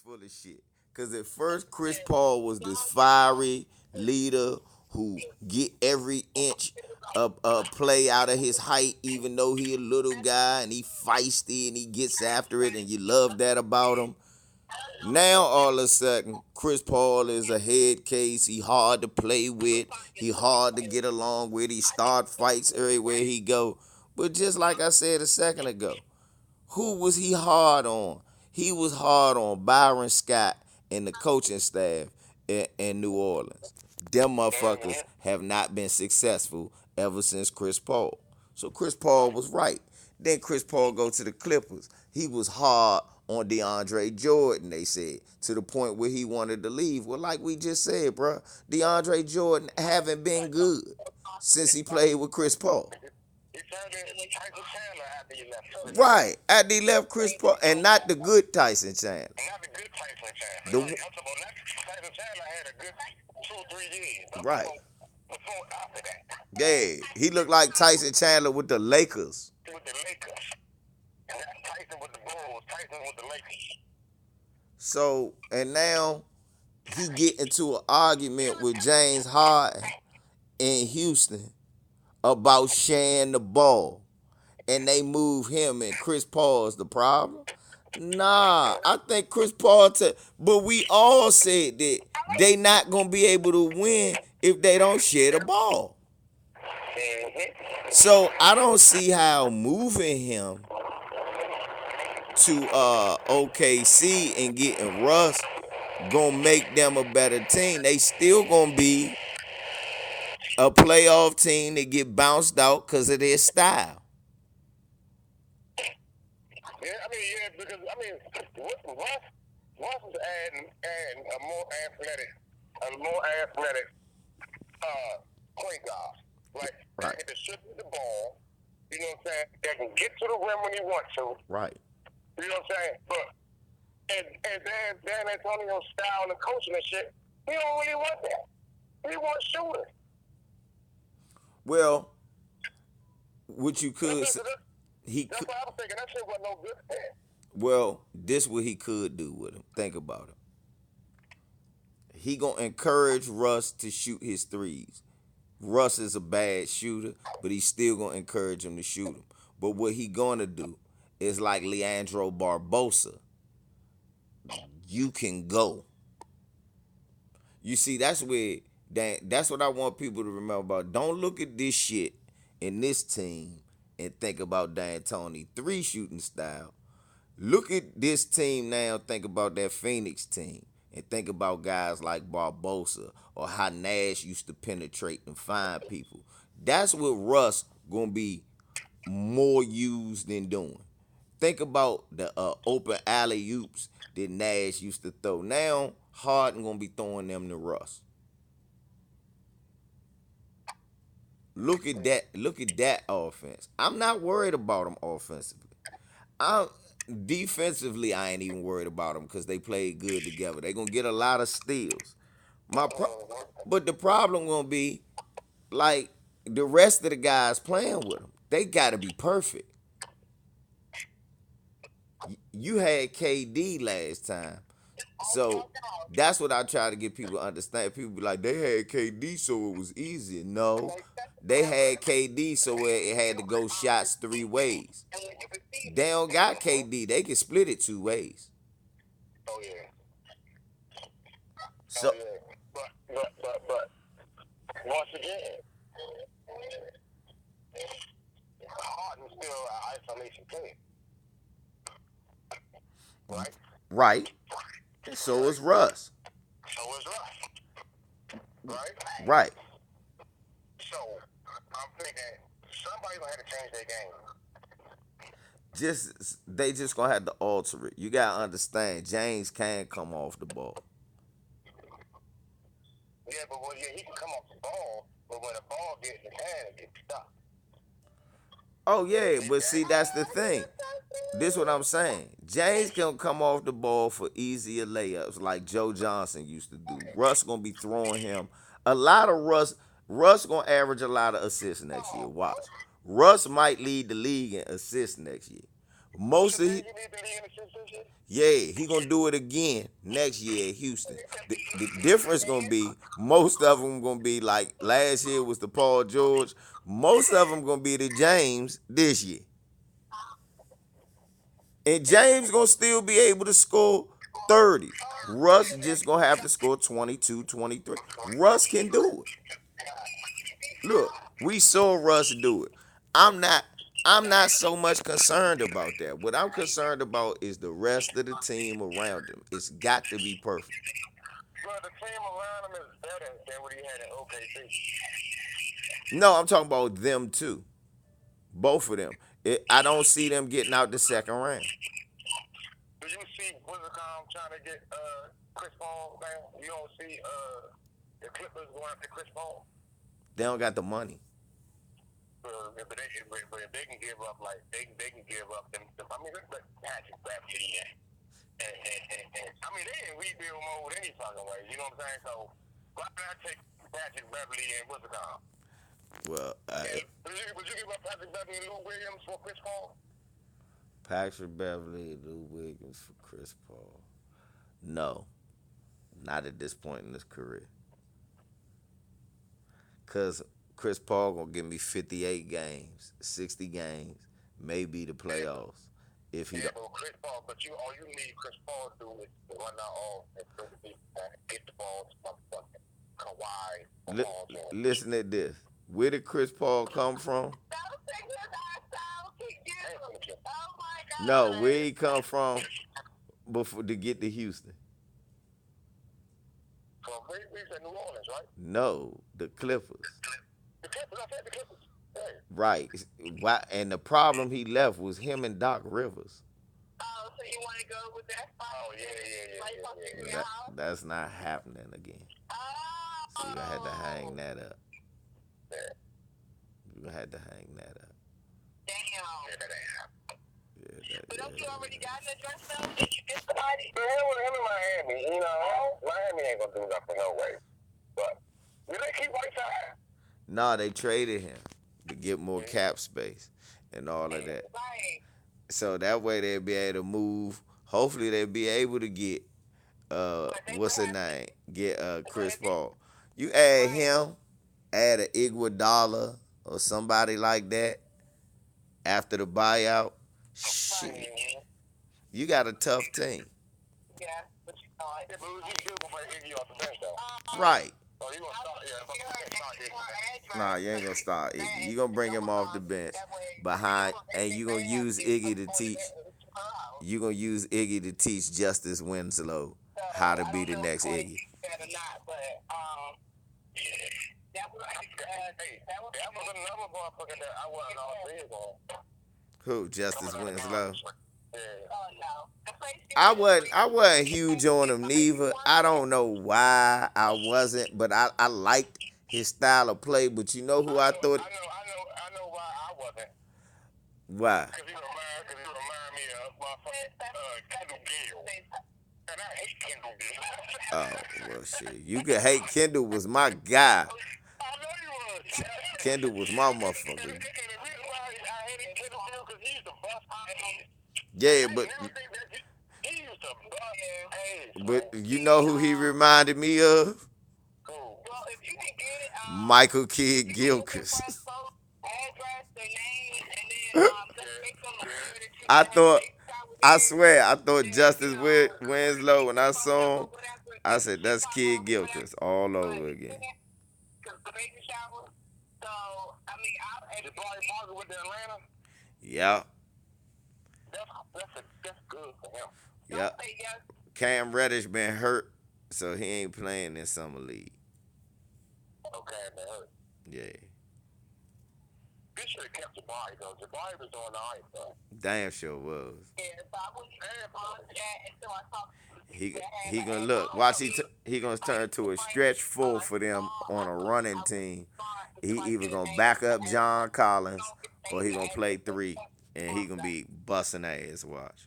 full of shit. Cause at first Chris Paul was this fiery leader who get every inch of play out of his height, even though he a little guy and he feisty and he gets after it, and you love that about him. Now all of a sudden, Chris Paul is a head case. He hard to play with. He hard to get along with. He start fights everywhere he go. But just like I said a second ago, who was he hard on? He was hard on Byron Scott and the coaching staff in New Orleans. Them motherfuckers have not been successful ever since Chris Paul. So Chris Paul was right. Then Chris Paul go to the Clippers. He was hard on DeAndre Jordan, they said, to the point where he wanted to leave. Well, like we just said, bro, DeAndre Jordan haven't been good since he played with Chris Paul. He turned into Tyson Chandler after he left. Right, after he left Chris Paul, and not the good Tyson Chandler. Not the good Tyson Chandler. The, I'm talking about Tyson Chandler had a good 2 or 3 years. right. Before after that. Yeah, he looked like Tyson Chandler with the Lakers. With the Lakers. And that's Tyson with the Bulls. Tyson with the Lakers. So, and now he get into an argument with James Harden in Houston about sharing the ball. And they move him, and Chris Paul is the problem? Nah, I think Chris Paul, but we all said that they not going to be able to win if they don't share the ball. So I don't see how moving him to OKC and getting Russ gonna make them a better team. They still gonna be a playoff team that get bounced out because of their style. Yeah, because Russ is adding a more athletic point guard. Like, Right. That can distribute the ball, you know what I'm saying? That can get to the rim when he wants to. Right. You know what I'm saying? But and Dan Antonio's style and coaching and shit, he don't really want that. He wants shooters. Well, what you could say, That's what I was thinking. That shit wasn't no good for him. well, this what he could do with him. Think about it. He gonna encourage Russ to shoot his threes. Russ is a bad shooter, but he's still gonna encourage him to shoot them. But what he gonna do is like Leandro Barbosa. You can go. You see, that's what I want people to remember about. Don't look at this shit in this team and think about D'Antoni 3 shooting style. Look at this team now, think about that Phoenix team, and think about guys like Barbosa or how Nash used to penetrate and find people. That's what Russ gonna be more used in doing. Think about the open alley oops that Nash used to throw. Now Harden gonna be throwing them to Russ. Look at that. Look at that offense. I'm not worried about them offensively. I'm defensively. I ain't even worried about them because they played good together. They gonna get a lot of steals. But the problem gonna be like the rest of the guys playing with them. They gotta be perfect. You had KD last time, so that's what I try to get people to understand. People be like, they had KD, so it was easy. No, they had KD, so it had to go shots 3 ways. They don't got KD. They can split it 2 ways. Oh yeah. So But once again, Harden's still an isolation player. Right? right. So is Russ. So is Russ. Right? Right. So I'm thinking somebody's gonna have to change their game. They just gonna have to alter it. You gotta understand, James can come off the ball. Yeah, but he can come off the ball, but when the ball gets in his hand, it gets stuck. Oh yeah, but see that's the thing. This what I'm saying. James can come off the ball for easier layups like Joe Johnson used to do. Russ gonna be throwing him a lot of Russ. Russ gonna average a lot of assists next year. Watch. Russ might lead the league in assists next year. Most of Should he, Biggie need to lead in assists this year? yeah, he gonna do it again next year at Houston. The difference gonna be most of them gonna be like last year was the Paul George. Most of them gonna be the James this year, and James gonna still be able to score 30. Russ just gonna have to score 22, 23. Russ can do it. Look, we saw Russ do it. I'm not I'm not so much concerned about that. What I'm concerned about is the rest of the team around him. It's got to be perfect. But the team around him is better than what he had in OKC. No, I'm talking about them too. Both of them. I don't see them getting out the second round. Do you see Wizardcom trying to get Chris Paul, man? You don't see the Clippers going after Chris Paul? They don't got the money. But if they can give up, like, they can give up them. I mean, let's let Patrick Beverly in. I mean, they in rebuild mode any fucking way. You know what I'm saying? So, why not take Patrick Beverly and Wizardcom? Well, Would you give up Patrick Beverly and Lou Williams for Chris Paul? Patrick Beverly, Lou Wiggins for Chris Paul. No, not at this point in his career. Cause Chris Paul gonna give me 58 games, 60 games, maybe the playoffs. If he Yeah, don't, but Chris Paul, all you need Chris Paul to do is to run out all and get the ball to motherfucking Kawhi or Paul George. listen to this. Where did Chris Paul come from? No, where he come from before to get to Houston? So we said New Orleans, right? No, the Clippers. The Clippers, I said the Clippers. Hey. Right. Why? And the problem he left was him and Doc Rivers. Oh, so you want to go with that spot? Oh, yeah. That's not happening again. So you gonna have to hang that up. Yeah. You gonna have to hang that up. Damn. Yeah, that ain't happening. But don't you already got an address though? Did you get somebody? But him in Miami, you know, Miami ain't gonna do nothing no way. But do they keep Whiteside? No, they traded him to get more cap space and all of that. Right. So that way they'll be able to move. Hopefully they'll be able to get what's his name? Get Chris Paul. You add him, add an Iguodala or somebody like that after the buyout. Shit, you got a tough team. Yeah, but you know it. Yeah, but who's you gonna play Iggy off the bench though? Right. Oh, you gonna start? Yeah, but you can't start Iggy. Nah, you ain't gonna start Iggy. You gonna bring him off the bench behind, and you gonna use Iggy to teach. You gonna use Iggy to teach Justice Winslow how to be the next Iggy. That or not, but that was that was another motherfucker that I wasn't all big on. Who? Justice Winslow. Yeah. oh no. The place I wasn't huge on him neither. I don't know why I wasn't, but I liked his style of play. But you know who I thought? I know why I wasn't. Why? Because he remind me of motherfucking Kendall Gill. And I hate Kendall Gill. Oh well, shit. You could hate Kendall was my guy. I know you was. Kendall was my motherfucker. And the reason why I hated Kendall Gill because he used to bust my ass. Yeah, but He used to bust ass. but you know who he reminded me of? well, if you can get it, Michael Kidd Gilchrist. address, their name, and then just make them sure that you I can thought, have I swear, I thought Justice Winslow when I saw him. I said that's Kid Gilchrist all over again. the baby shower. So I mean, Did Brian Parker went to Atlanta? Yeah, That's good for him. yeah. say yes. Cam Reddish been hurt, so he ain't playing in summer league. Okay, man. Yeah, They should have kept Jabari though. Jabari was doing all right though. damn sure was. Yeah, so I wouldn't that until I talk. He gonna look. Watch he gonna turn to a stretch full for them on a running team. He either gonna back up John Collins or he gonna play three, and he gonna be busting ass. Watch.